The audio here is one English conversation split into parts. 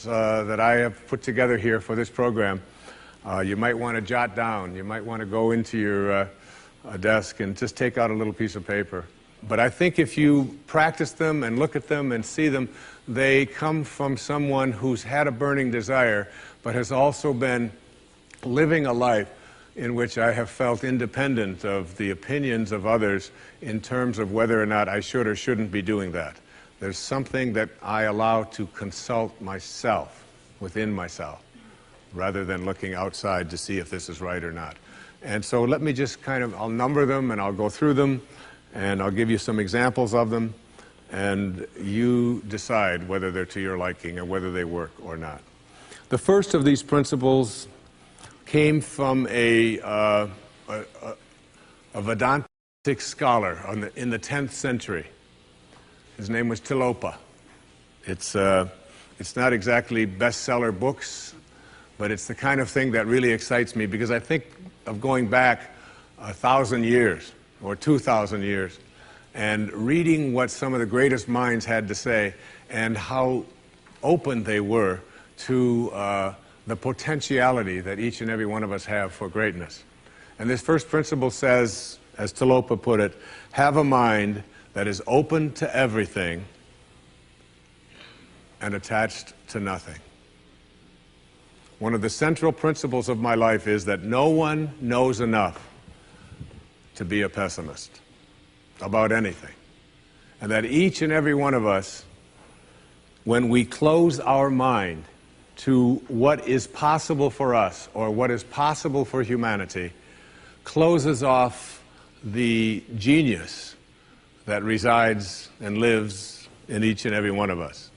principles that I have put together here for this program, you might want to jot down. You might want to go into your desk and just take out a little piece of paper. But I think if you practice them and look at them and see them, they come from someone who's had a burning desire, but has also been living a life in which I have felt independent of the opinions of others in terms of whether or not I should or shouldn't be doing that. There's something that I allow to consult myself, within myself, rather than looking outside to see if this is right or not. And so let me just I'll number them and I'll go through them and I'll give you some examples of them, and you decide whether they're to your liking and whether they work or not. The first of these principles came from a Vedantic scholar in the 10th century. His name was Tilopa. It's not exactly bestseller books, but it's the kind of thing that really excites me, because I think of going back 1,000 years or 2,000 years and reading what some of the greatest minds had to say and how open they were to the potentiality that each and every one of us have for greatness. And this first principle says, as Tilopa put it, have a mind that is open to everything and attached to nothing. One of the central principles of my life is that no one knows enough to be a pessimist about anything. And that each and every one of us, when we close our mind to what is possible for us or what is possible for humanity, closes off the genius that resides and lives in each and every one of us.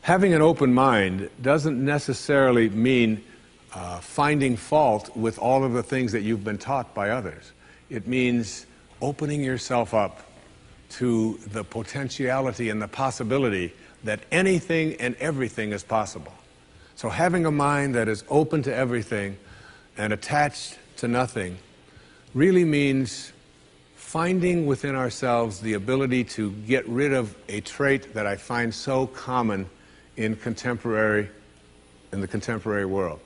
Having an open mind doesn't necessarily mean finding fault with all of the things that you've been taught by others. It means opening yourself up to the potentiality and the possibility that anything and everything is possible. So having a mind that is open to everything and attached to nothing really means finding within ourselves the ability to get rid of a trait that I find so common in the contemporary world.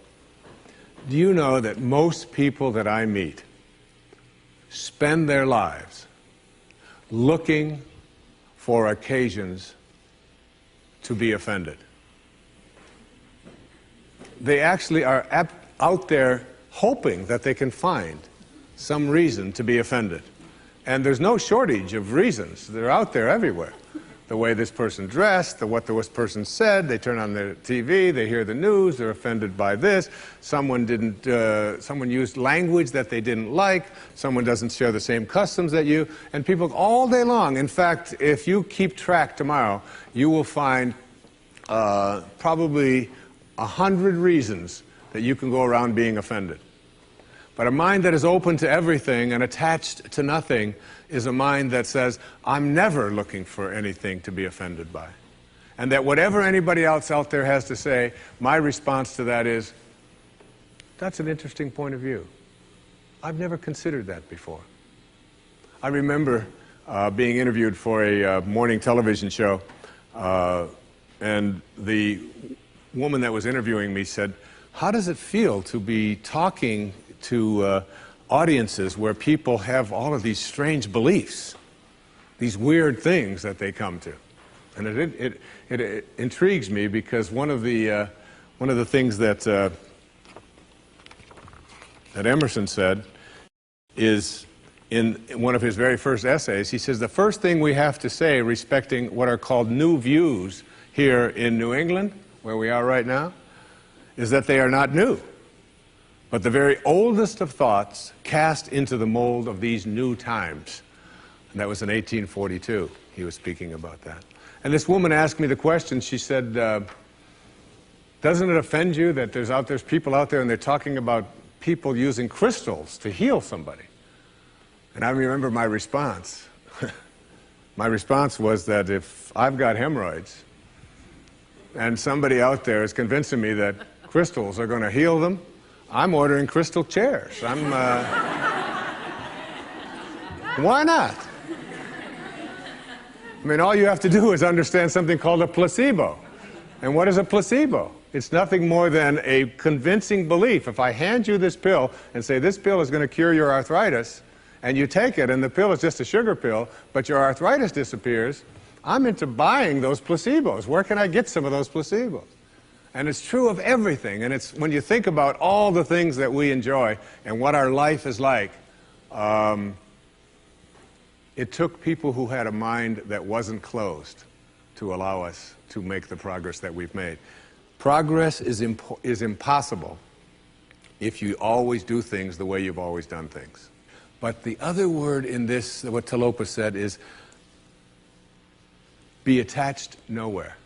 Do you know that most people that I meet spend their lives looking for occasions to be offended? They actually are out there hoping that they can find some reason to be offended. And there's no shortage of reasons. They're out there everywhere. The way this person dressed, what this person said, they turn on their TV, they hear the news, they're offended by this, someone used language that they didn't like, someone doesn't share the same customs that you, and people all day long. In fact, if you keep track tomorrow, you will find probably 100 reasons that you can go around being offended. But a mind that is open to everything and attached to nothing is a mind that says, I'm never looking for anything to be offended by. And that whatever anybody else out there has to say, my response to that is, that's an interesting point of view. I've never considered that before. I remember being interviewed for a morning television show, and the woman that was interviewing me said, how does it feel to be talking to audiences where people have all of these strange beliefs, these weird things that they come to? And it intrigues me, because one of the things that Emerson said is, in one of his very first essays, he says the first thing we have to say respecting what are called new views here in New England, where we are right now, is that they are not new, but the very oldest of thoughts cast into the mold of these new times. And that was in 1842. He was speaking about that. And this woman asked me the question, she said, doesn't it offend you that there's people out there and they're talking about people using crystals to heal somebody? And I remember my response. My response was that if I've got hemorrhoids and somebody out there is convincing me that crystals are going to heal them, I'm ordering crystal chairs. Why not? I mean, all you have to do is understand something called a placebo. And what is a placebo? It's nothing more than a convincing belief. If I hand you this pill and say this pill is going to cure your arthritis, and you take it and the pill is just a sugar pill, but your arthritis disappears, I'm into buying those placebos. Where can I get some of those placebos? And it's true of everything. And it's when you think about all the things that we enjoy and what our life is like, it took people who had a mind that wasn't closed to allow us to make the progress that we've made. Progress is impossible if you always do things the way you've always done things. But the other word in this, what Talopa said, is be attached nowhere.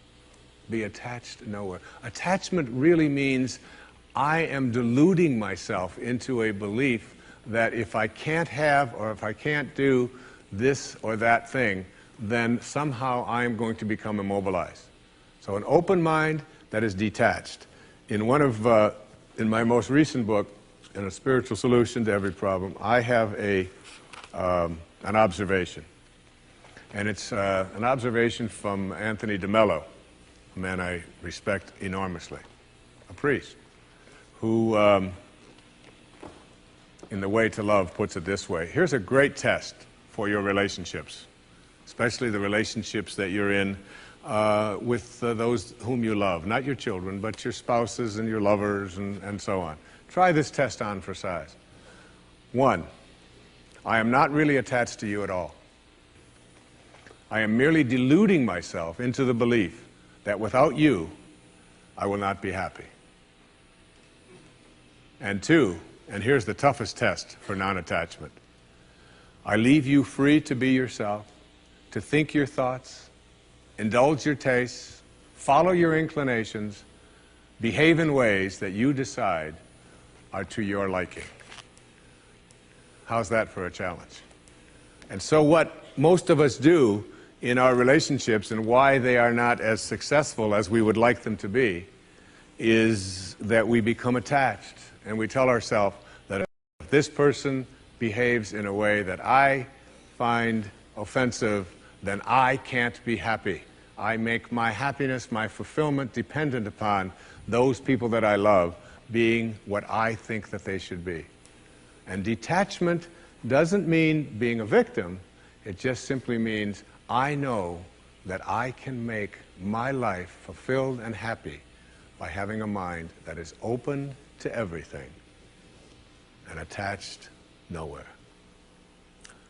Be attached nowhere. Attachment really means I am deluding myself into a belief that if I can't have or if I can't do this or that thing, then somehow I am going to become immobilized. So an open mind that is detached. In my most recent book, in A Spiritual Solution to Every Problem, I have an observation. And it's an observation from Anthony DeMello, a man I respect enormously, a priest, who, in The Way to Love, puts it this way. Here's a great test for your relationships, especially the relationships that you're in with those whom you love, not your children, but your spouses and your lovers and so on. Try this test on for size. 1, I am not really attached to you at all. I am merely deluding myself into the belief that without you, I will not be happy. And 2, and here's the toughest test for non-attachment, I leave you free to be yourself, to think your thoughts, indulge your tastes, follow your inclinations, behave in ways that you decide are to your liking. How's that for a challenge? And so what most of us do in our relationships and why they are not as successful as we would like them to be is that we become attached and we tell ourselves that if this person behaves in a way that I find offensive, then I can't be happy. I make my happiness, my fulfillment dependent upon those people that I love being what I think that they should be. And detachment doesn't mean being a victim. It just simply means I know that I can make my life fulfilled and happy by having a mind that is open to everything and attached nowhere.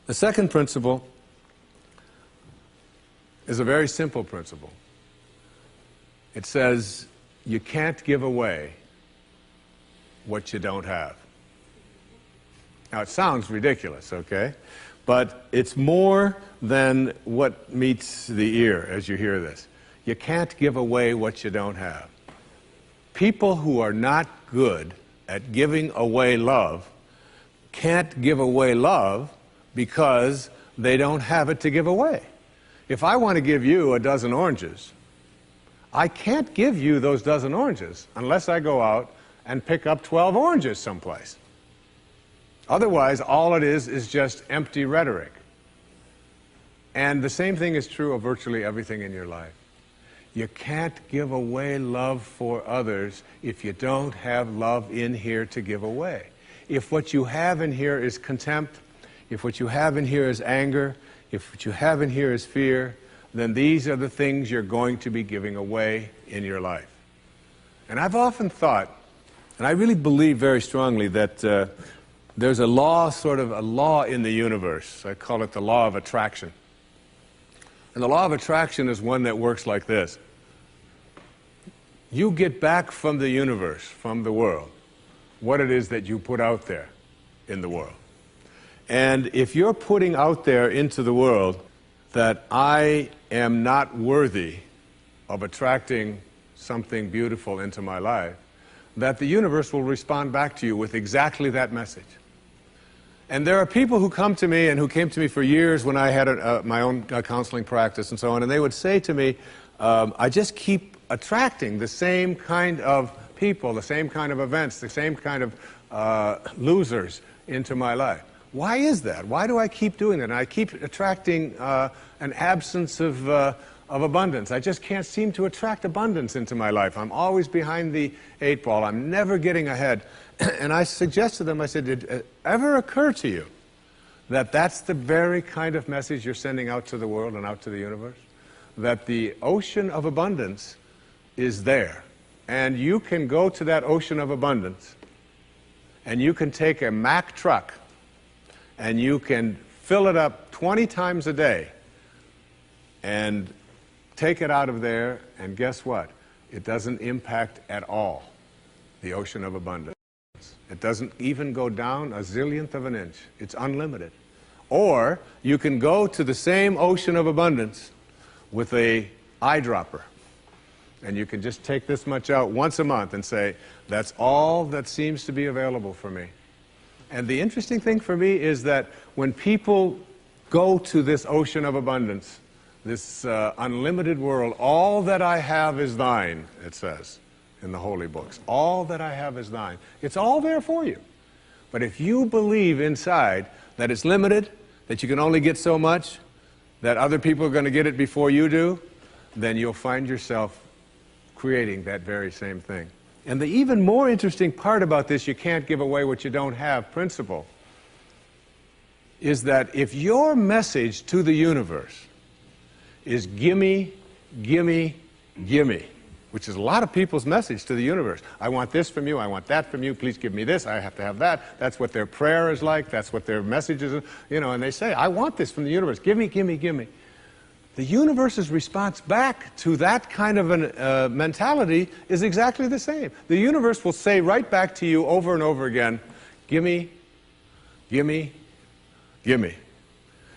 The second principle is a very simple principle. It says you can't give away what you don't have. Now, it sounds ridiculous, okay? But it's more than what meets the ear as you hear this. You can't give away what you don't have. People who are not good at giving away love can't give away love because they don't have it to give away. If I want to give you a dozen oranges, I can't give you those dozen oranges unless I go out and pick up 12 oranges someplace. Otherwise, all it is just empty rhetoric. And the same thing is true of virtually everything in your life. You can't give away love for others if you don't have love in here to give away. If what you have in here is contempt, if what you have in here is anger, if what you have in here is fear, then these are the things you're going to be giving away in your life. And I've often thought, and I really believe very strongly that there's a law, sort of a law in the universe. I call it the law of attraction. And the law of attraction is one that works like this. You get back from the universe, from the world, what it is that you put out there in the world. And if you're putting out there into the world that I am not worthy of attracting something beautiful into my life, that the universe will respond back to you with exactly that message. And there are people who come to me and who came to me for years when I had my own counseling practice and so on, and they would say to me, I just keep attracting the same kind of people, the same kind of events, the same kind of losers into my life. Why is that? Why do I keep doing that? And I keep attracting an absence of of abundance. I just can't seem to attract abundance into my life. I'm always behind the 8 ball. I'm never getting ahead. And I suggested to them, I said, did it ever occur to you that that's the very kind of message you're sending out to the world and out to the universe? That the ocean of abundance is there. And you can go to that ocean of abundance, and you can take a Mack truck, and you can fill it up 20 times a day, and take it out of there, and guess what? It doesn't impact at all the ocean of abundance. It doesn't even go down a zillionth of an inch. It's unlimited. Or you can go to the same ocean of abundance with a eyedropper, and you can just take this much out once a month and say, that's all that seems to be available for me. And the interesting thing for me is that when people go to this ocean of abundance, this unlimited world, all that I have is thine, it says in the holy books. All that I have is thine. It's all there for you. But if you believe inside that it's limited, that you can only get so much, that other people are going to get it before you do, then you'll find yourself creating that very same thing. And the even more interesting part about this, you can't give away what you don't have principle, is that if your message to the universe is gimme, gimme, gimme, which is a lot of people's message to the universe. I want this from you, I want that from you, please give me this, I have to have that. That's what their prayer is like, that's what their message is, and they say, I want this from the universe, gimme, gimme, gimme. The universe's response back to that kind of a mentality is exactly the same. The universe will say right back to you over and over again, gimme, gimme, gimme.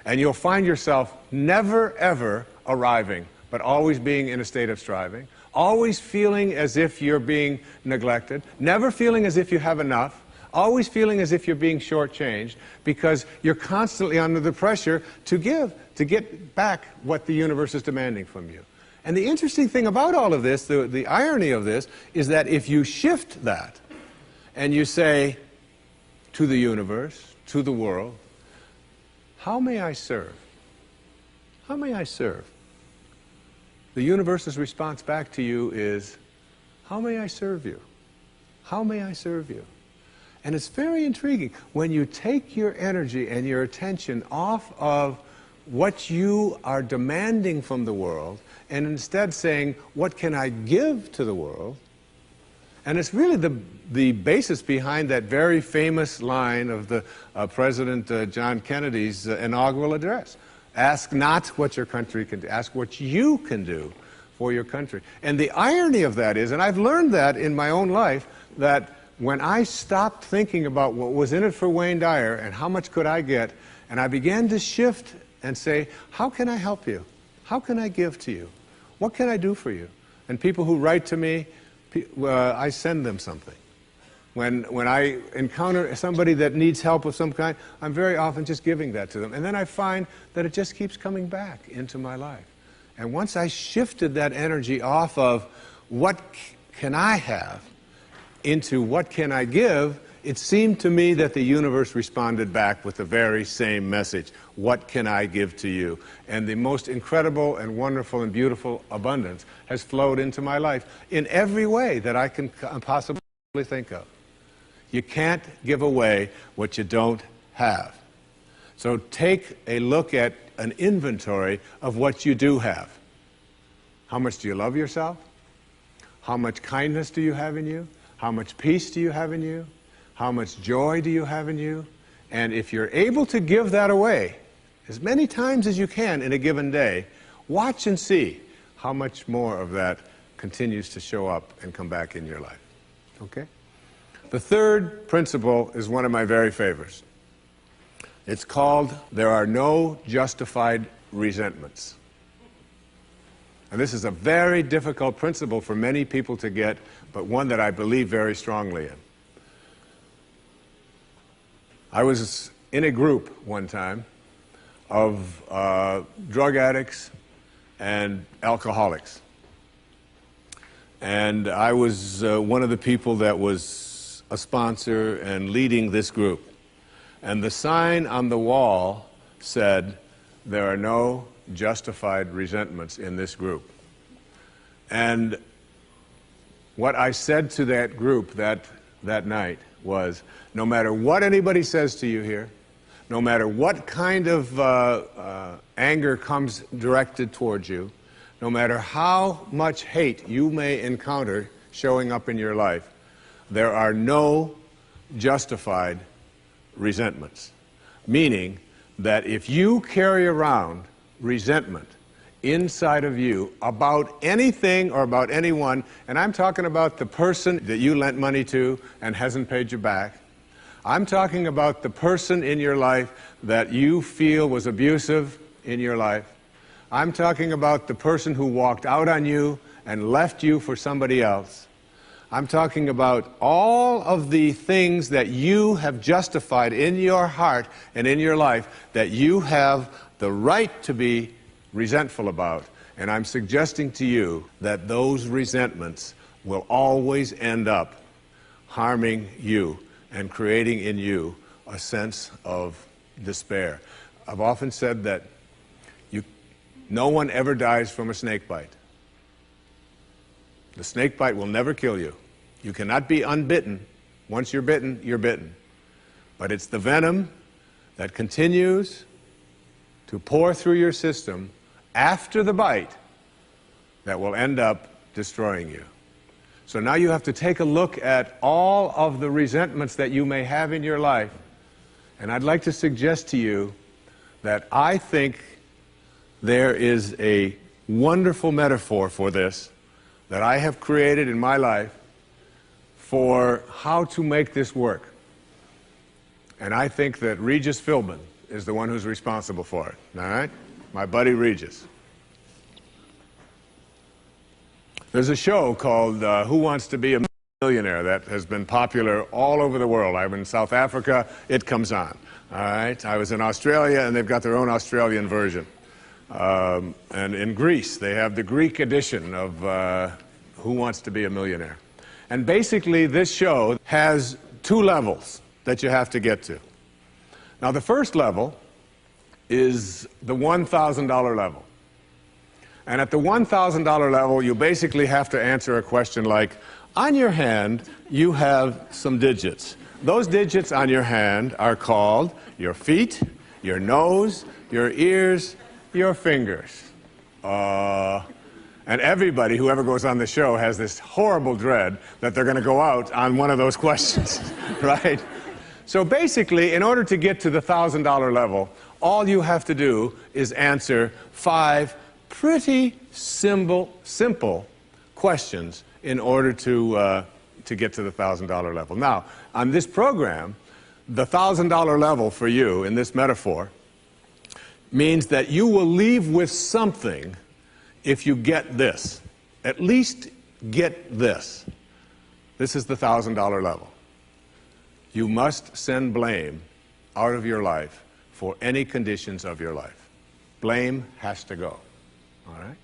And you'll find yourself never ever arriving, but always being in a state of striving, always feeling as if you're being neglected, never feeling as if you have enough, always feeling as if you're being shortchanged, because you're constantly under the pressure to give, to get back what the universe is demanding from you. And the interesting thing about all of this, the irony of this, is that if you shift that and you say to the universe, to the world, how may I serve? How may I serve? The universe's response back to you is, how may I serve you? How may I serve you? And it's very intriguing. When you take your energy and your attention off of what you are demanding from the world, and instead saying, what can I give to the world? And it's really the basis behind that very famous line of the President John Kennedy's inaugural address. Ask not what your country can do, ask what you can do for your country. And the irony of that is, and I've learned that in my own life, that when I stopped thinking about what was in it for Wayne Dyer and how much could I get, and I began to shift and say, how can I help you? How can I give to you? What can I do for you? And people who write to me, I send them something. When I encounter somebody that needs help of some kind, I'm very often just giving that to them. And then I find that it just keeps coming back into my life. And once I shifted that energy off of what can I have into what can I give, it seemed to me that the universe responded back with the very same message. What can I give to you? And the most incredible and wonderful and beautiful abundance has flowed into my life in every way that I can possibly think of. You can't give away what you don't have. So take a look at an inventory of what you do have. How much do you love yourself? How much kindness do you have in you? How much peace do you have in you? How much joy do you have in you? And if you're able to give that away as many times as you can in a given day, watch and see how much more of that continues to show up and come back in your life. Okay? The third principle is one of my very favorites. It's called, there are no justified resentments. And this is a very difficult principle for many people to get, but one that I believe very strongly in. I was in a group one time of drug addicts and alcoholics. And I was one of the people that was a sponsor and leading this group. And the sign on the wall said, there are no justified resentments in this group. And what I said to that group that night was, no matter what anybody says to you here, no matter what kind of anger comes directed towards you, no matter how much hate you may encounter showing up in your life, there are no justified resentments. Meaning that if you carry around resentment inside of you about anything or about anyone, and I'm talking about the person that you lent money to and hasn't paid you back, I'm talking about the person in your life that you feel was abusive in your life, I'm talking about the person who walked out on you and left you for somebody else, I'm talking about all of the things that you have justified in your heart and in your life that you have the right to be resentful about. And I'm suggesting to you that those resentments will always end up harming you and creating in you a sense of despair. I've often said that no one ever dies from a snake bite. The snake bite will never kill you. You cannot be unbitten. Once you're bitten, you're bitten. But it's the venom that continues to pour through your system after the bite that will end up destroying you. So now you have to take a look at all of the resentments that you may have in your life. And I'd like to suggest to you that I think there is a wonderful metaphor for this that I have created in my life for how to make this work. And I think that Regis Philbin is the one who's responsible for it, all right? My buddy Regis. There's a show called Who Wants to Be a Millionaire that has been popular all over the world. I'm in South Africa, it comes on, all right? I was in Australia, and they've got their own Australian version. And in Greece, they have the Greek edition of Who Wants to Be a Millionaire. And basically, this show has two levels that you have to get to. Now, the first level is the $1,000 level. And at the $1,000 level, you basically have to answer a question like, on your hand, you have some digits. Those digits on your hand are called your feet, your nose, your ears, your fingers. And everybody who ever goes on the show has this horrible dread that they're going to go out on one of those questions, right? So basically, in order to get to the $1,000 level, all you have to do is answer 5 pretty simple questions in order to get to the $1,000 level. Now, on this program, the $1,000 level for you in this metaphor means that you will leave with something if you get this. At least get this. This is the $1,000 level. You must send blame out of your life for any conditions of your life. Blame has to go. All right?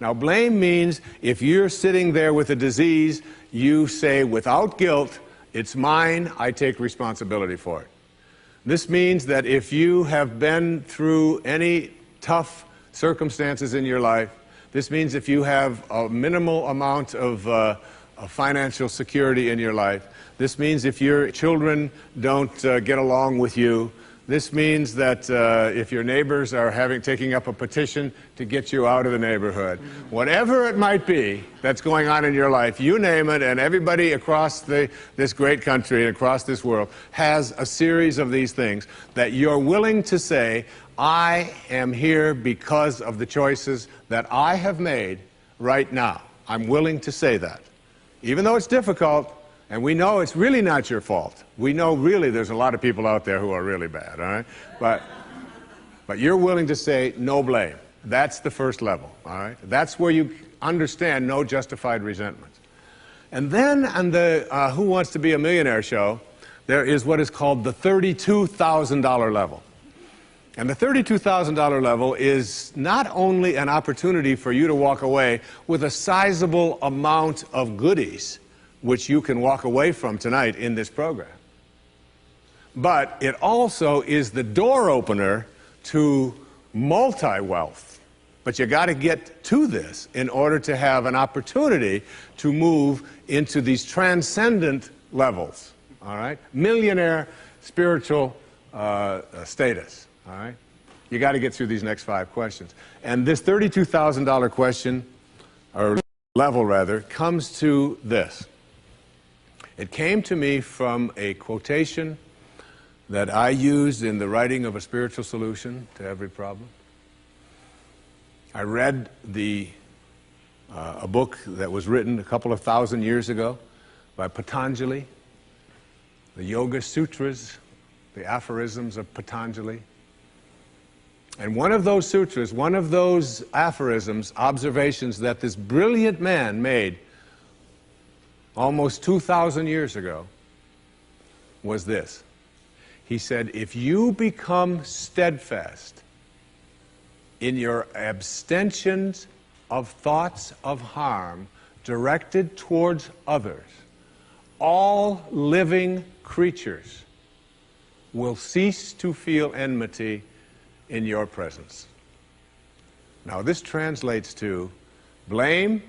Now, blame means if you're sitting there with a disease, you say, without guilt, it's mine, I take responsibility for it. This means that if you have been through any tough circumstances in your life, this means if you have a minimal amount of financial security in your life, this means if your children don't get along with you, this means that if your neighbors are taking up a petition to get you out of the neighborhood, whatever it might be that's going on in your life, you name it, and everybody across this great country and across this world has a series of these things that you're willing to say, I am here because of the choices that I have made right now. I'm willing to say that. Even though it's difficult, and we know it's really not your fault. We know really there's a lot of people out there who are really bad, all right? But you're willing to say no blame. That's the first level, all right? That's where you understand no justified resentment. And then on the Who Wants to Be a Millionaire show, there is what is called the $32,000 level. And the $32,000 level is not only an opportunity for you to walk away with a sizable amount of goodies, which you can walk away from tonight in this program, but it also is the door opener to multi-wealth. But you got to get to this in order to have an opportunity to move into these transcendent levels, all right? Millionaire spiritual status, all right? You got to get through these next 5 questions. And this $32,000 question, or level rather, comes to this. It came to me from a quotation that I used in the writing of a spiritual solution to every problem. I read a book that was written a couple of thousand years ago by Patanjali, the Yoga Sutras, the aphorisms of Patanjali. And one of those sutras, one of those aphorisms, observations that this brilliant man made almost 2,000 years ago was this. He said, if you become steadfast in your abstentions of thoughts of harm directed towards others, all living creatures will cease to feel enmity in your presence. Now this translates to blame,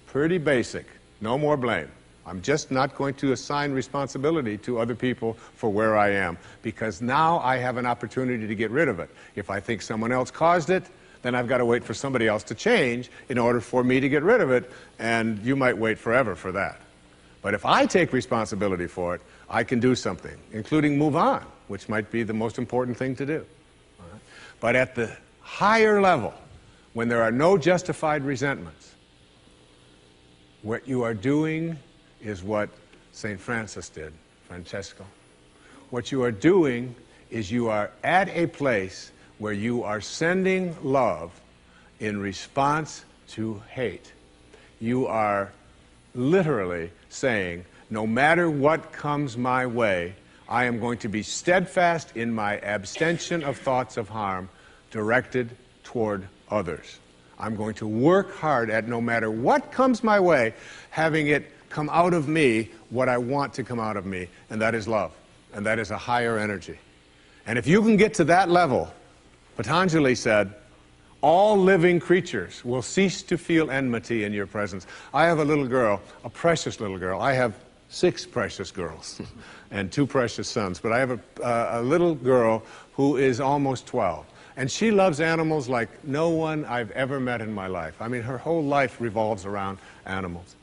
pretty basic, no more blame. I'm just not going to assign responsibility to other people for where I am, because now I have an opportunity to get rid of it. If I think someone else caused it, then I've got to wait for somebody else to change in order for me to get rid of it, and you might wait forever for that. But if I take responsibility for it, I can do something, including move on, which might be the most important thing to do. All right? But at the higher level, when there are no justified resentments, what you are doing is what St. Francis did, Francesco. What you are doing is you are at a place where you are sending love in response to hate. You are literally saying, no matter what comes my way, I am going to be steadfast in my abstention of thoughts of harm directed toward others. I'm going to work hard at, no matter what comes my way, having it come out of me what I want to come out of me, and that is love, and that is a higher energy. And if you can get to that level, Patanjali said, all living creatures will cease to feel enmity in your presence. I have a little girl, a precious little girl. I have 6 precious girls and 2 precious sons, but I have a little girl who is almost 12. And she loves animals like no one I've ever met in my life. I mean, her whole life revolves around animals.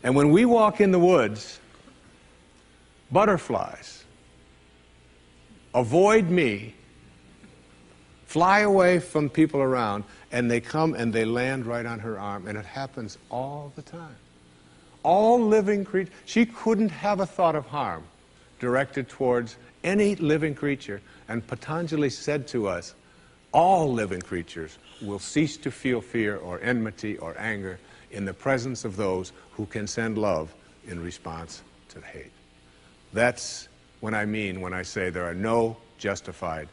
And when we walk in the woods, butterflies avoid me, fly away from people around, and they come and they land right on her arm, and it happens all the time. All living creatures, she couldn't have a thought of harm directed towards any living creature. And Patanjali said to us, all living creatures will cease to feel fear or enmity or anger in the presence of those who can send love in response to hate. That's what I mean when I say there are no justified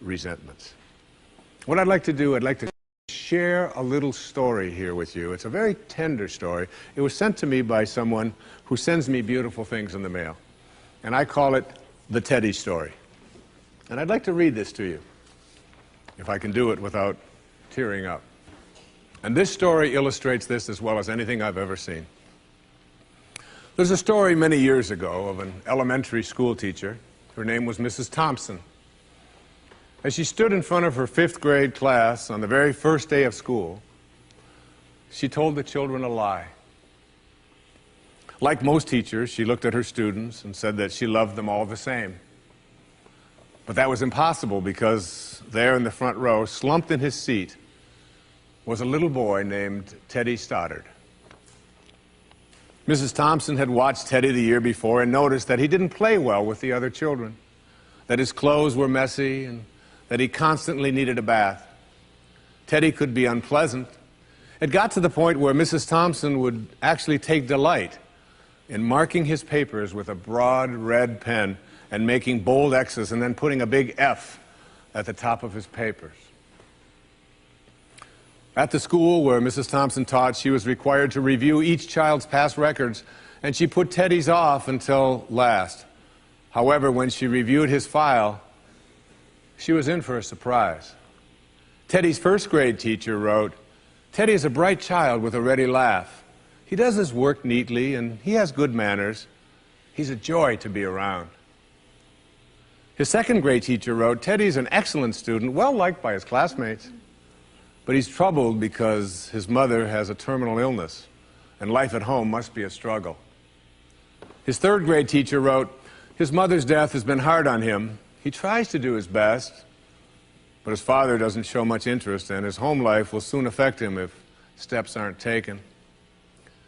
resentments. What I'd like to do, I'd like to share a little story here with you. It's a very tender story. It was sent to me by someone who sends me beautiful things in the mail. And I call it the Teddy story. And I'd like to read this to you, if I can do it without tearing up. And this story illustrates this as well as anything I've ever seen. There's a story many years ago of an elementary school teacher. Her name was Mrs. Thompson. As she stood in front of her 5th grade class on the very first day of school, she told the children a lie. Like most teachers, she looked at her students and said that she loved them all the same. But that was impossible, because there in the front row, slumped in his seat, was a little boy named Teddy Stoddard. Mrs. Thompson had watched Teddy the year before and noticed that he didn't play well with the other children, that his clothes were messy, and that he constantly needed a bath. Teddy could be unpleasant. It got to the point where Mrs. Thompson would actually take delight in marking his papers with a broad red pen and making bold X's and then putting a big F at the top of his papers. At the school where Mrs. Thompson taught, she was required to review each child's past records, and she put Teddy's off until last. However, when she reviewed his file, she was in for a surprise. Teddy's first grade teacher wrote, "Teddy is a bright child with a ready laugh. He does his work neatly and he has good manners. He's a joy to be around." His second grade teacher wrote, "Teddy's an excellent student, well liked by his classmates, but he's troubled because his mother has a terminal illness and life at home must be a struggle." His third grade teacher wrote, "His mother's death has been hard on him. He tries to do his best, but his father doesn't show much interest and his home life will soon affect him if steps aren't taken."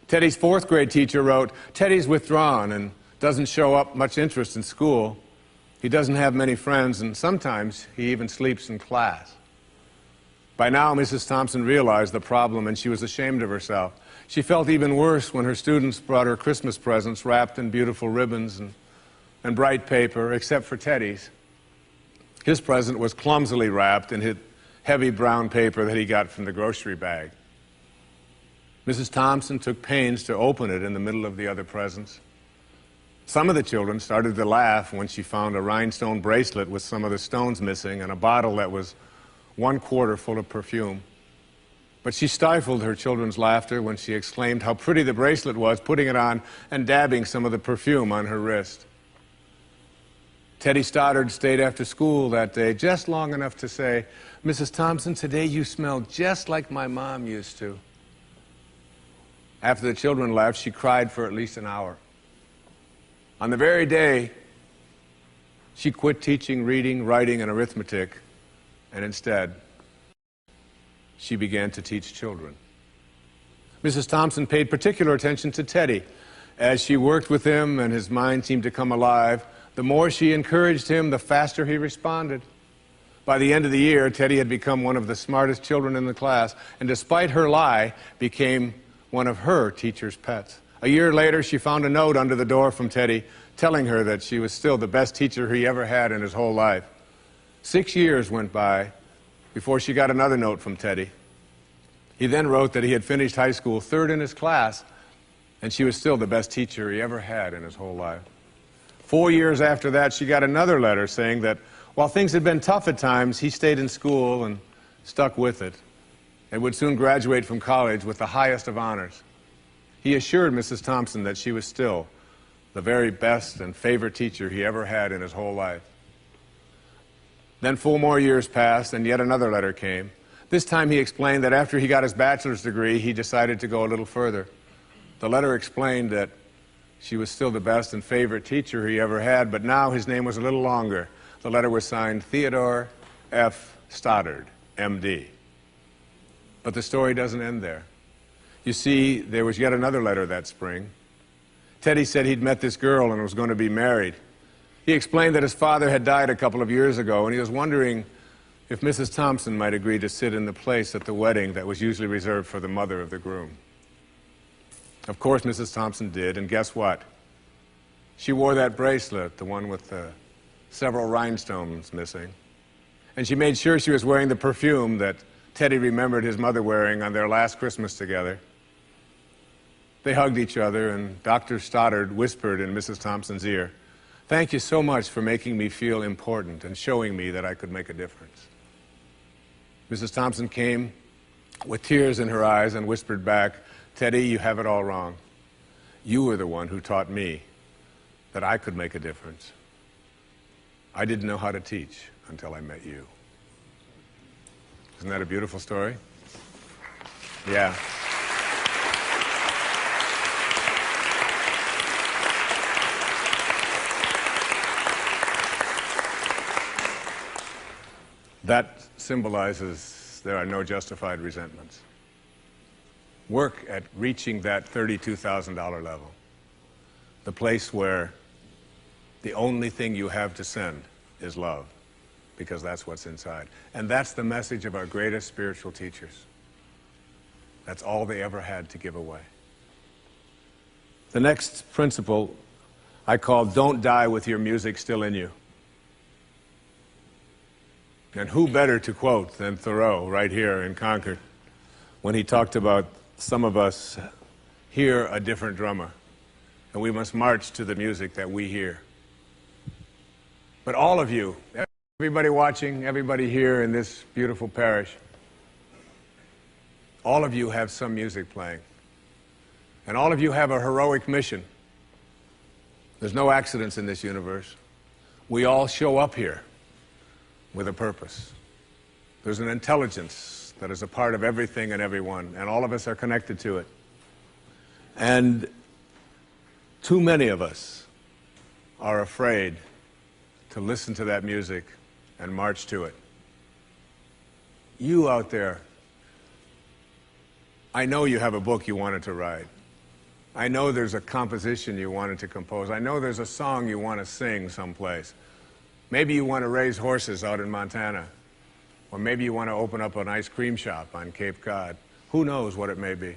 Teddy's fourth grade teacher wrote, "Teddy's withdrawn and doesn't show up much interest in school. He doesn't have many friends and sometimes he even sleeps in class." By now, Mrs. Thompson realized the problem and she was ashamed of herself. She felt even worse when her students brought her Christmas presents wrapped in beautiful ribbons and bright paper, except for Teddy's. His present was clumsily wrapped in heavy brown paper that he got from the grocery bag. Mrs. Thompson took pains to open it in the middle of the other presents. Some of the children started to laugh when she found a rhinestone bracelet with some of the stones missing and a bottle that was 1/4 full of perfume. But she stifled her children's laughter when she exclaimed how pretty the bracelet was, putting it on and dabbing some of the perfume on her wrist. Teddy Stoddard stayed after school that day just long enough to say, "Mrs. Thompson, today you smell just like my mom used to." After the children left, she cried for at least an hour. On the very day, she quit teaching reading, writing, and arithmetic, and instead, she began to teach children. Mrs. Thompson paid particular attention to Teddy. As she worked with him and his mind seemed to come alive, the more she encouraged him, the faster he responded. By the end of the year, Teddy had become one of the smartest children in the class, and despite her lie, became one of her teacher's pets. A year later, she found a note under the door from Teddy telling her that she was still the best teacher he ever had in his whole life. 6 years went by before she got another note from Teddy. He then wrote that he had finished high school third in his class, and she was still the best teacher he ever had in his whole life. 4 years after that, she got another letter saying that while things had been tough at times, he stayed in school and stuck with it, and would soon graduate from college with the highest of honors. He assured Mrs. Thompson that she was still the very best and favorite teacher he ever had in his whole life. Then 4 more years passed, and yet another letter came. This time he explained that after he got his bachelor's degree, he decided to go a little further. The letter explained that she was still the best and favorite teacher he ever had, but now his name was a little longer. The letter was signed Theodore F. Stoddard, M.D. But the story doesn't end there. You see, there was yet another letter that spring. Teddy said he'd met this girl and was going to be married. He explained that his father had died a couple of years ago, and he was wondering if Mrs. Thompson might agree to sit in the place at the wedding that was usually reserved for the mother of the groom. Of course, Mrs. Thompson did, and guess what? She wore that bracelet, the one with the several rhinestones missing, and she made sure she was wearing the perfume that Teddy remembered his mother wearing on their last Christmas together. They hugged each other, and Dr. Stoddard whispered in Mrs. Thompson's ear, "Thank you so much for making me feel important and showing me that I could make a difference." Mrs. Thompson came with tears in her eyes and whispered back, "Teddy, you have it all wrong. You were the one who taught me that I could make a difference. I didn't know how to teach until I met you." Isn't that a beautiful story? Yeah. That symbolizes there are no justified resentments. Work at reaching that $32,000 level, the place where the only thing you have to send is love, because that's what's inside. And that's the message of our greatest spiritual teachers. That's all they ever had to give away. The next principle I call "Don't die with your music still in you." And who better to quote than Thoreau right here in Concord when he talked about some of us hear a different drummer and we must march to the music that we hear. But all of you, everybody watching, everybody here in this beautiful parish, All of you have some music playing. And all of you have a heroic mission. There's no accidents in this universe. We all show up here with a purpose. There's an intelligence that is a part of everything and everyone, and all of us are connected to it. And too many of us are afraid to listen to that music and march to it. You out there, I know you have a book you wanted to write. I know there's a composition you wanted to compose. I know there's a song you want to sing someplace. Maybe you want to raise horses out in Montana. Or maybe you want to open up an ice cream shop on Cape Cod. Who knows what it may be?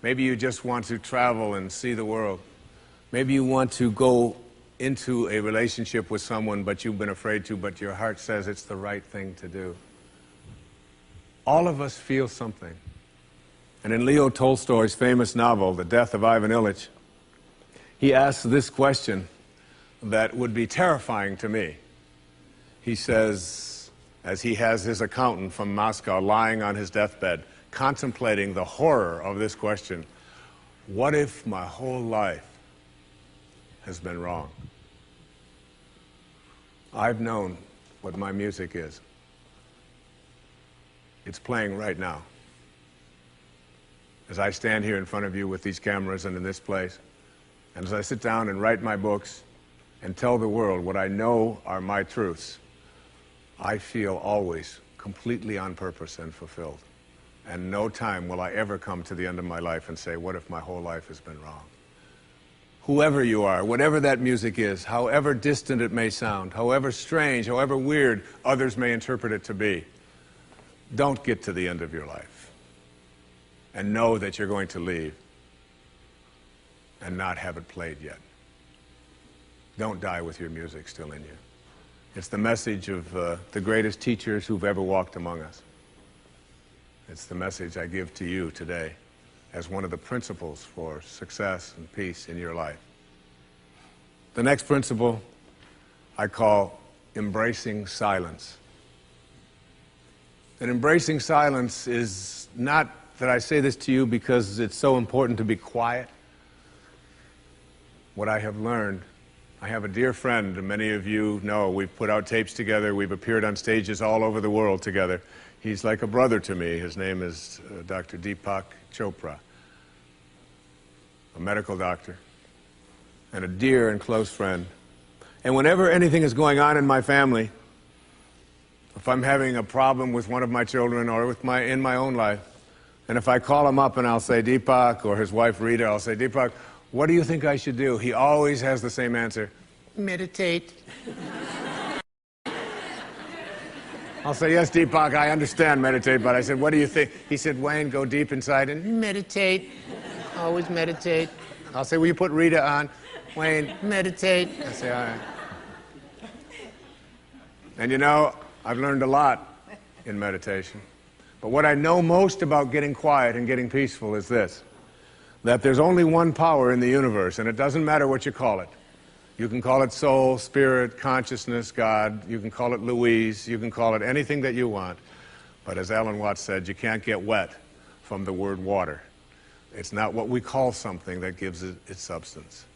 Maybe you just want to travel and see the world. Maybe you want to go into a relationship with someone but you've been afraid to, but your heart says it's the right thing to do. All of us feel something. And in Leo Tolstoy's famous novel, The Death of Ivan Ilyich, he asks this question that would be terrifying to me. He says, as he has his accountant from Moscow lying on his deathbed, contemplating the horror of this question, what if my whole life has been wrong? I've known what my music is. It's playing right now. As I stand here in front of you with these cameras and in this place, and as I sit down and write my books and tell the world what I know are my truths, I feel always completely on purpose and fulfilled. And no time will I ever come to the end of my life and say, what if my whole life has been wrong? Whoever you are, whatever that music is, however distant it may sound, however strange, however weird others may interpret it to be, don't get to the end of your life and know that you're going to leave and not have it played yet. Don't die with your music still in you. It's the message of the greatest teachers who've ever walked among us. It's the message I give to you today as one of the principles for success and peace in your life. The next principle I call embracing silence. And embracing silence is not that I say this to you because it's so important to be quiet. What I have learned, I have a dear friend, and many of you know, we've put out tapes together, we've appeared on stages all over the world together. He's like a brother to me. His name is Dr. Deepak Chopra, a medical doctor, and a dear and close friend. And whenever anything is going on in my family, if I'm having a problem with one of my children or in my own life, and if I call him up and I'll say, Deepak, or his wife Rita, I'll say, Deepak, what do you think I should do? He always has the same answer: meditate. I'll say, yes, Deepak, I understand meditate, but I said, what do you think? He said, Wayne, go deep inside and meditate. Always meditate. I'll say, will you put Rita on? Wayne, meditate. I say, all right. And you know, I've learned a lot in meditation. But what I know most about getting quiet and getting peaceful is this: that there's only one power in the universe, and it doesn't matter what you call it. You can call it soul, spirit, consciousness, God. You can call it Louise. You can call it anything that you want. But as Alan Watts said, you can't get wet from the word water. It's not what we call something that gives it its substance.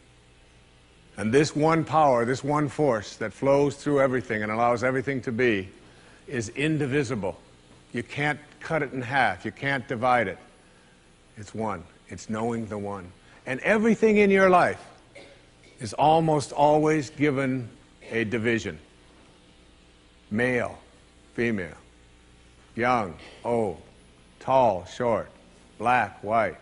And this one power, this one force that flows through everything and allows everything to be, is indivisible. You can't cut it in half. You can't divide it. It's one. It's knowing the one. And everything in your life is almost always given a division. Male, female, young, old, tall, short, black, white,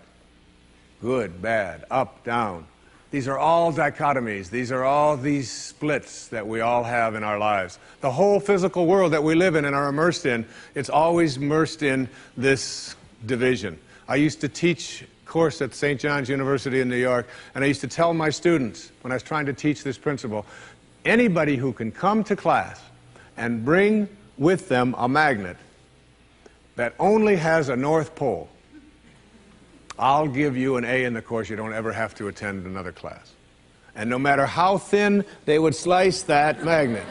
good, bad, up, down. These are all dichotomies. These are all these splits that we all have in our lives. The whole physical world that we live in and are immersed in, it's always immersed in this division. I used to teach a course at St. John's University in New York, and I used to tell my students, when I was trying to teach this principle, anybody who can come to class and bring with them a magnet that only has a North Pole, I'll give you an A in the course. You don't ever have to attend another class. And no matter how thin they would slice that magnet,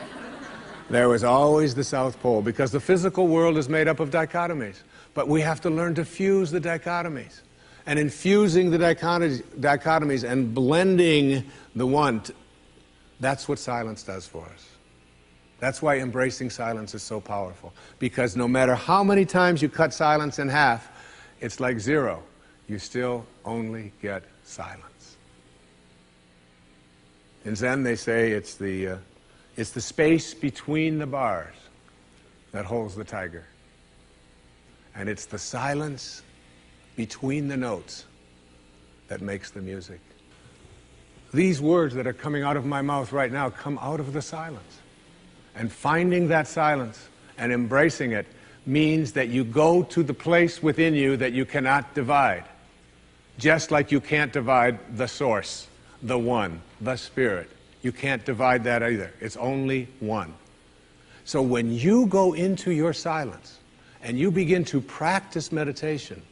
there was always the South Pole, because the physical world is made up of dichotomies. But we have to learn to fuse the dichotomies. And in fusing the dichotomies and blending the one, that's what silence does for us. That's why embracing silence is so powerful. Because no matter how many times you cut silence in half, it's like zero. You still only get silence. In Zen, they say it's the space between the bars that holds the tiger. And it's the silence between the notes that makes the music. These words that are coming out of my mouth right now come out of the silence. And finding that silence and embracing it means that you go to the place within you that you cannot divide. Just like you can't divide the source, the one, the spirit. You can't divide that either. It's only one. So when you go into your silence and you begin to practice meditation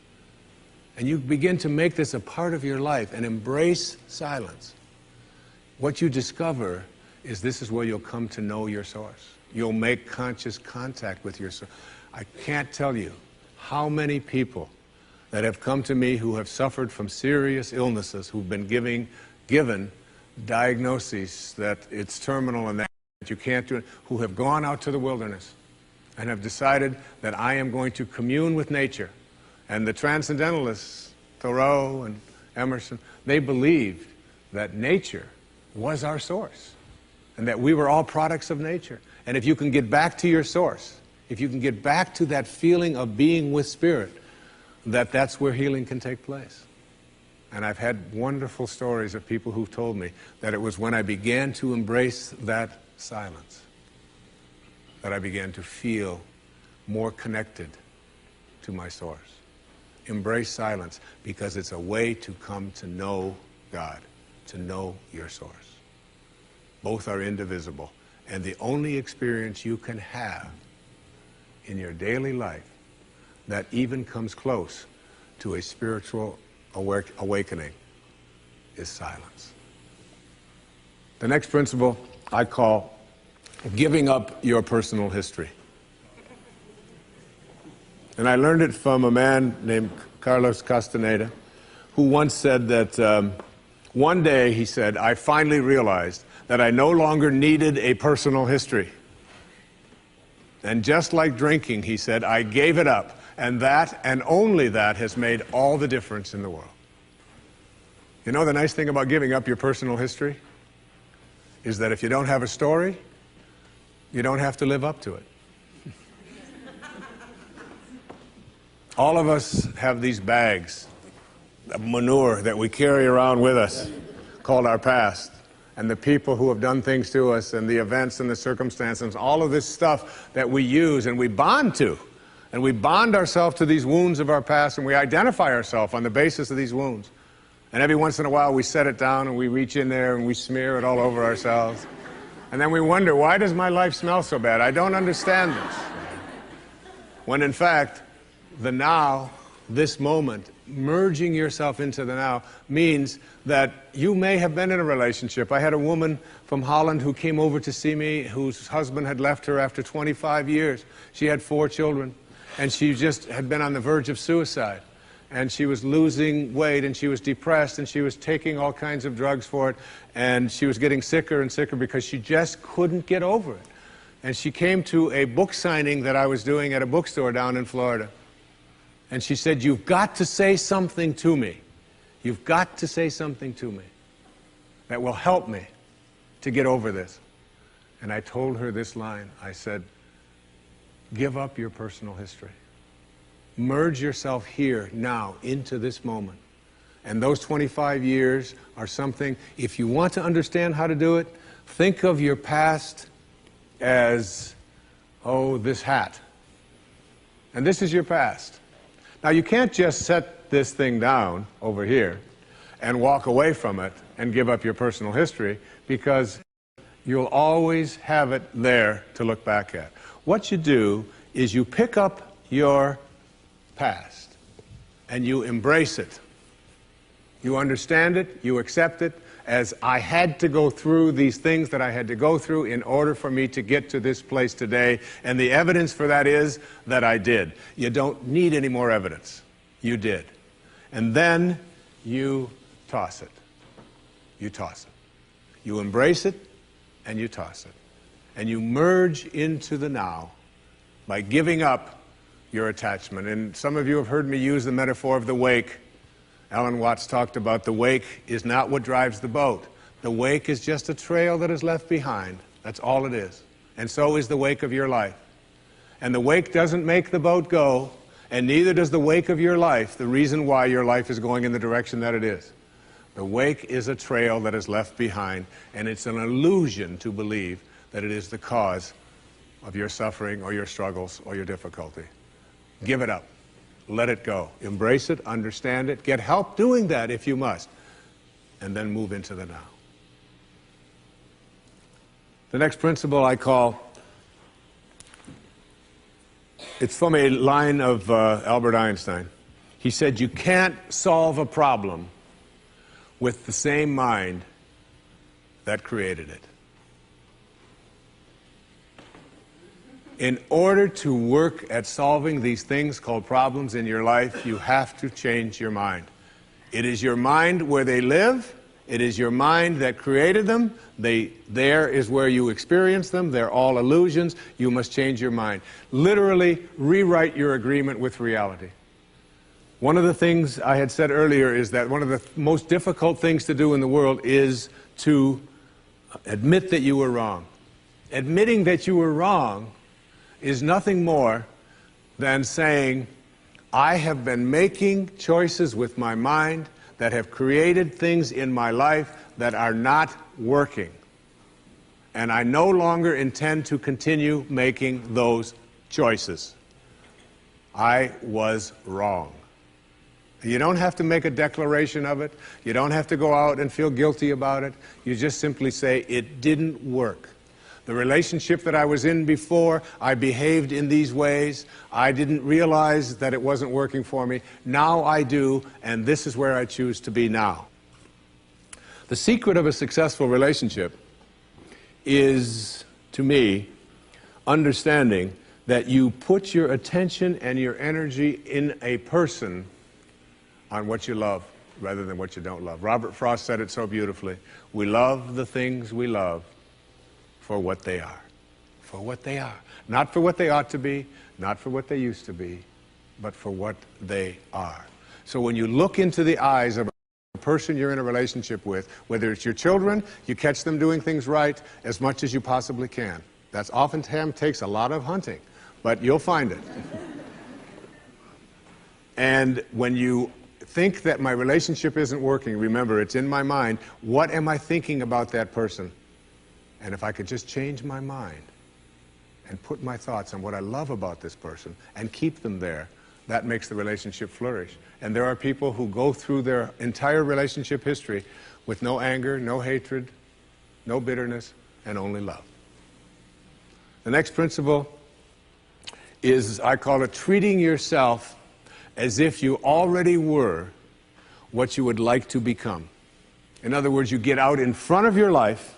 and you begin to make this a part of your life and embrace silence, what you discover is this is where you'll come to know your source. You'll make conscious contact with your source. I can't tell you how many people that have come to me who have suffered from serious illnesses, who've been given diagnoses that it's terminal and that you can't do it, who have gone out to the wilderness and have decided that I am going to commune with nature. And the transcendentalists, Thoreau and Emerson, they believed that nature was our source and that we were all products of nature. And if you can get back to your source, if you can get back to that feeling of being with spirit, that's where healing can take place. And I've had wonderful stories of people who've told me that it was when I began to embrace that silence that I began to feel more connected to my source. Embrace silence because it's a way to come to know God, to know your source. Both are indivisible. And the only experience you can have in your daily life that even comes close to a spiritual awakening is silence. The next principle I call giving up your personal history. And I learned it from a man named Carlos Castaneda, who once said that one day, he said, I finally realized that I no longer needed a personal history. And just like drinking, he said, I gave it up. And that, and only that, has made all the difference in the world. You know the nice thing about giving up your personal history? Is that if you don't have a story, you don't have to live up to it. All of us have these bags of manure that we carry around with us, called our past. And the people who have done things to us, and the events and the circumstances, all of this stuff that we use and we bond to. And we bond ourselves to these wounds of our past, and we identify ourselves on the basis of these wounds. And every once in a while we set it down and we reach in there and we smear it all over ourselves. And then we wonder, why does my life smell so bad? I don't understand this. When in fact, the now, this moment, merging yourself into the now means that you may have been in a relationship. I had a woman from Holland who came over to see me whose husband had left her after 25 years. She had 4 children, and she just had been on the verge of suicide. And she was losing weight, and she was depressed, and she was taking all kinds of drugs for it, and she was getting sicker and sicker because she just couldn't get over it. And she came to a book signing that I was doing at a bookstore down in Florida. And she said, you've got to say something to me. You've got to say something to me that will help me to get over this. And I told her this line. I said, give up your personal history. Merge yourself here, now, into this moment. And those 25 years are something, if you want to understand how to do it, think of your past as, oh, this hat. And this is your past. Now, you can't just set this thing down over here and walk away from it and give up your personal history, because you'll always have it there to look back at. What you do is you pick up your past and you embrace it. You understand it, you accept it, as I had to go through these things that I had to go through in order for me to get to this place today. And the evidence for that is that I did. You don't need any more evidence. You did. And then you toss it. You toss it. You embrace it and you toss it. And you merge into the now by giving up your attachment. And some of you have heard me use the metaphor of the wake. Alan Watts talked about the wake is not what drives the boat. The wake is just a trail that is left behind. That's all it is. And so is the wake of your life. And the wake doesn't make the boat go, and neither does the wake of your life, the reason why your life is going in the direction that it is. The wake is a trail that is left behind, and it's an illusion to believe that it is the cause of your suffering or your struggles or your difficulty. Give it up. Let it go. Embrace it, understand it, get help doing that if you must, and then move into the now. The next principle I call, it's from a line of Albert Einstein. He said, you can't solve a problem with the same mind that created it. In order to work at solving these things called problems in your life, you have to change your mind. It is your mind where they live. It is your mind that created them. There is where you experience them. They're all illusions. You must change your mind. Literally rewrite your agreement with reality. One of the things I had said earlier is that one of the most difficult things to do in the world is to admit that you were wrong. Admitting that you were wrong is nothing more than saying, I have been making choices with my mind that have created things in my life that are not working. And I no longer intend to continue making those choices. I was wrong. You don't have to make a declaration of it. You don't have to go out and feel guilty about it. You just simply say, it didn't work. The relationship that I was in before, I behaved in these ways. I didn't realize that it wasn't working for me. Now I do, and this is where I choose to be now. The secret of a successful relationship is, to me, understanding that you put your attention and your energy in a person on what you love rather than what you don't love. Robert Frost said it so beautifully. We love the things we love for what they are. For what they are. Not for what they ought to be, not for what they used to be, but for what they are. So when you look into the eyes of a person you're in a relationship with, whether it's your children, you catch them doing things right as much as you possibly can. That oftentimes takes a lot of hunting, but you'll find it. And when you think that my relationship isn't working, remember, it's in my mind. What am I thinking about that person? And if I could just change my mind and put my thoughts on what I love about this person and keep them there, that makes the relationship flourish. And there are people who go through their entire relationship history with no anger, no hatred, no bitterness, and only love. The next principle is, I call it treating yourself as if you already were what you would like to become. In other words, you get out in front of your life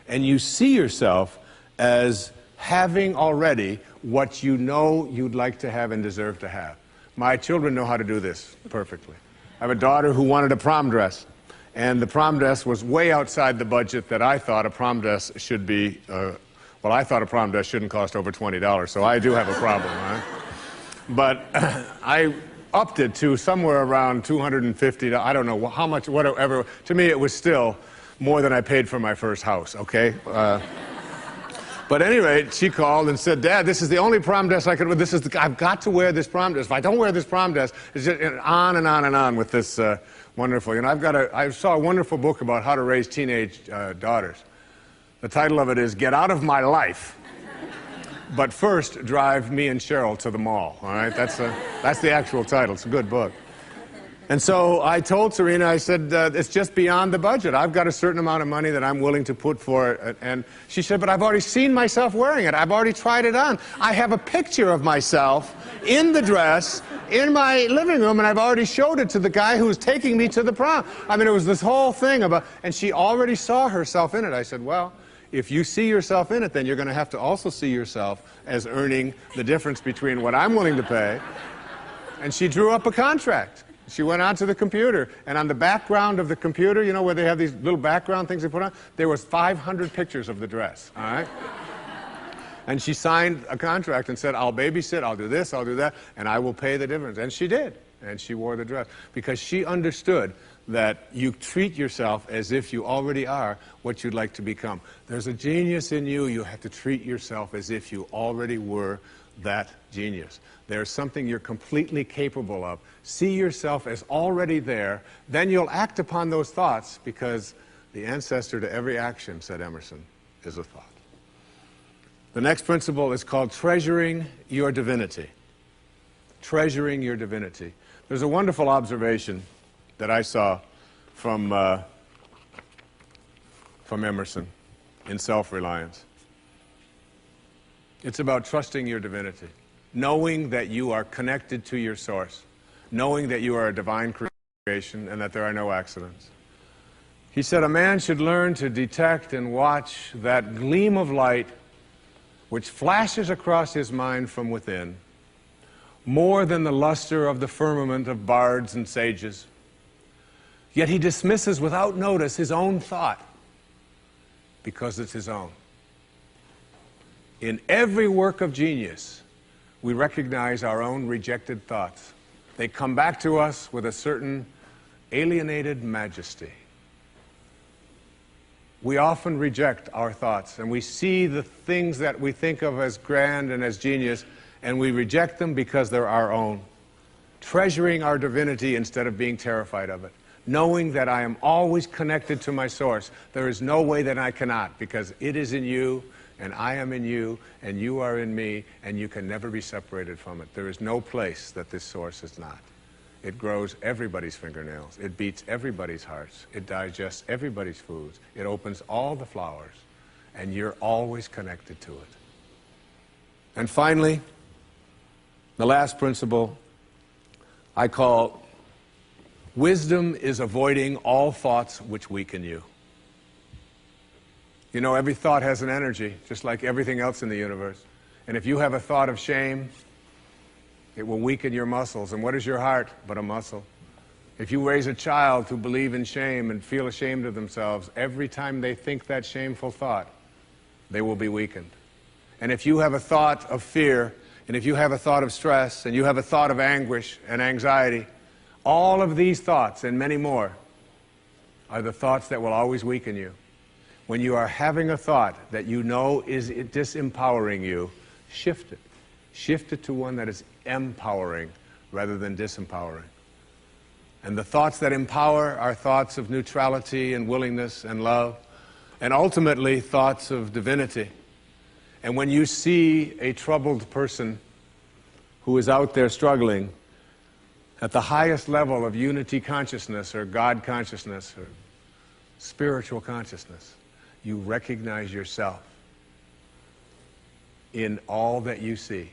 and you see yourself as having already what you know you'd like to have and deserve to have. My children know how to do this perfectly. I have a daughter who wanted a prom dress, and the prom dress was way outside the budget that I thought a prom dress should be. Well, I thought a prom dress shouldn't cost over $20, so I do have a problem, right? But I upped it to somewhere around $250. I don't know how much, whatever. To me, it was still more than I paid for my first house, okay? But at any rate, she called and said, Dad, this is the only prom dress I could wear. I've got to wear this prom dress. If I don't wear this prom dress, it's just on and on and on with this wonderful. You know, I saw a wonderful book about how to raise teenage daughters. The title of it is Get Out of My Life, but first drive me and Cheryl to the mall, all right? That's the actual title. It's a good book. And so I told Serena, I said, it's just beyond the budget. I've got a certain amount of money that I'm willing to put for it. And she said, but I've already seen myself wearing it. I've already tried it on. I have a picture of myself in the dress in my living room, and I've already showed it to the guy who was taking me to the prom. I mean, it was this whole thing about, and she already saw herself in it. I said, well, if you see yourself in it, then you're going to have to also see yourself as earning the difference between what I'm willing to pay. And she drew up a contract. She went onto the computer, and on the background of the computer, you know, where they have these little background things they put on, there was 500 pictures of the dress, all right? And she signed a contract and said, I'll babysit, I'll do this, I'll do that, and I will pay the difference. And she did, and she wore the dress, because she understood that you treat yourself as if you already are what you'd like to become. There's a genius in you. You have to treat yourself as if you already were that genius. There's something you're completely capable of. See yourself as already there. Then you'll act upon those thoughts, because the ancestor to every action, said Emerson, is a thought. The next principle is called treasuring your divinity. Treasuring your divinity. There's a wonderful observation that I saw from Emerson in Self-Reliance. It's about trusting your divinity, knowing that you are connected to your source, knowing that you are a divine creation and that there are no accidents. He said, a man should learn to detect and watch that gleam of light which flashes across his mind from within, more than the luster of the firmament of bards and sages. Yet he dismisses without notice his own thought, because it's his own. In every work of genius, we recognize our own rejected thoughts. They come back to us with a certain alienated majesty. We often reject our thoughts, and we see the things that we think of as grand and as genius, and we reject them because they're our own. Treasuring our divinity instead of being terrified of it. Knowing that I am always connected to my source. There is no way that I cannot, because it is in you, and I am in you, and you are in me, and you can never be separated from it. There is no place that this source is not. It grows everybody's fingernails. It beats everybody's hearts. It digests everybody's foods. It opens all the flowers, and you're always connected to it. And finally, the last principle I call wisdom is avoiding all thoughts which weaken you. You know, every thought has an energy, just like everything else in the universe. And if you have a thought of shame, it will weaken your muscles. And what is your heart but a muscle? If you raise a child to believe in shame and feel ashamed of themselves, every time they think that shameful thought, they will be weakened. And if you have a thought of fear, and if you have a thought of stress, and you have a thought of anguish and anxiety, all of these thoughts and many more are the thoughts that will always weaken you. When you are having a thought that you know is disempowering you, shift it. Shift it to one that is empowering rather than disempowering. And the thoughts that empower are thoughts of neutrality and willingness and love, and ultimately thoughts of divinity. And when you see a troubled person who is out there struggling at the highest level of unity consciousness or God consciousness or spiritual consciousness, you recognize yourself in all that you see.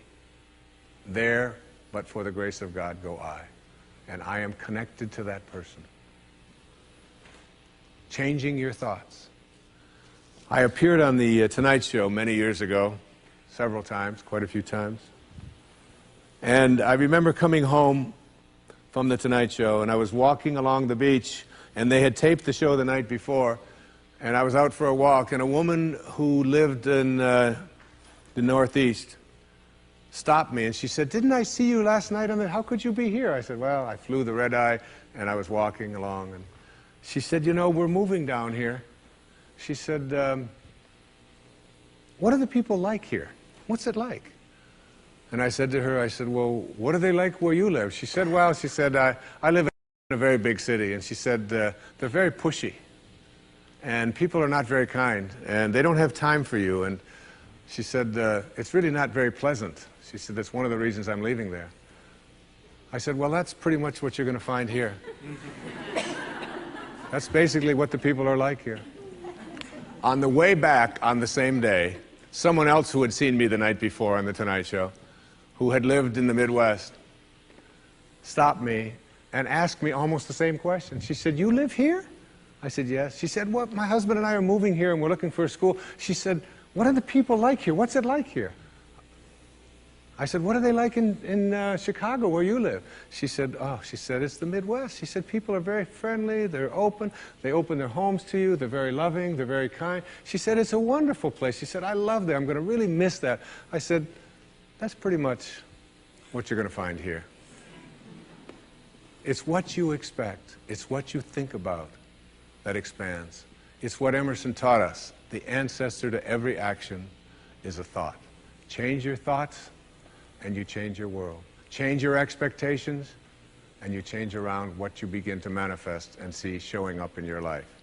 There, but for the grace of God, go I. And I am connected to that person. Changing your thoughts. I appeared on the Tonight Show many years ago, several times, quite a few times. And I remember coming home from the Tonight Show, and I was walking along the beach, and they had taped the show the night before, and I was out for a walk, and a woman who lived in the Northeast stopped me, and she said, "Didn't I see you last night on the, how could you be here?" I said, "Well, I flew the red eye, and I was walking along." And she said, "You know, we're moving down here." She said, "What are the people like here? What's it like?" And I said to her, I said, "Well, what are they like where you live?" She said, "Well," she said, I live in a very big city." And she said, "They're very pushy. And people are not very kind. And they don't have time for you." And she said, "It's really not very pleasant." She said, "That's one of the reasons I'm leaving there." I said, well, that's pretty much what you're going to find here. That's basically what the people are like here. On the way back on the same day, someone else who had seen me the night before on The Tonight Show, who had lived in the Midwest, stopped me and asked me almost the same question. She said, you live here? I said, yes. She said, well, my husband and I are moving here and we're looking for a school. She said, what are the people like here? What's it like here? I said, what are they like in Chicago where you live? She said, it's the Midwest. She said, people are very friendly, they're open, they open their homes to you, they're very loving, they're very kind. She said, it's a wonderful place. She said, I love that, I'm going to really miss that. I said, that's pretty much what you're going to find here. It's what you expect, it's what you think about that expands. It's what Emerson taught us. The ancestor to every action is a thought. Change your thoughts, and you change your world. Change your expectations, and you change around what you begin to manifest and see showing up in your life.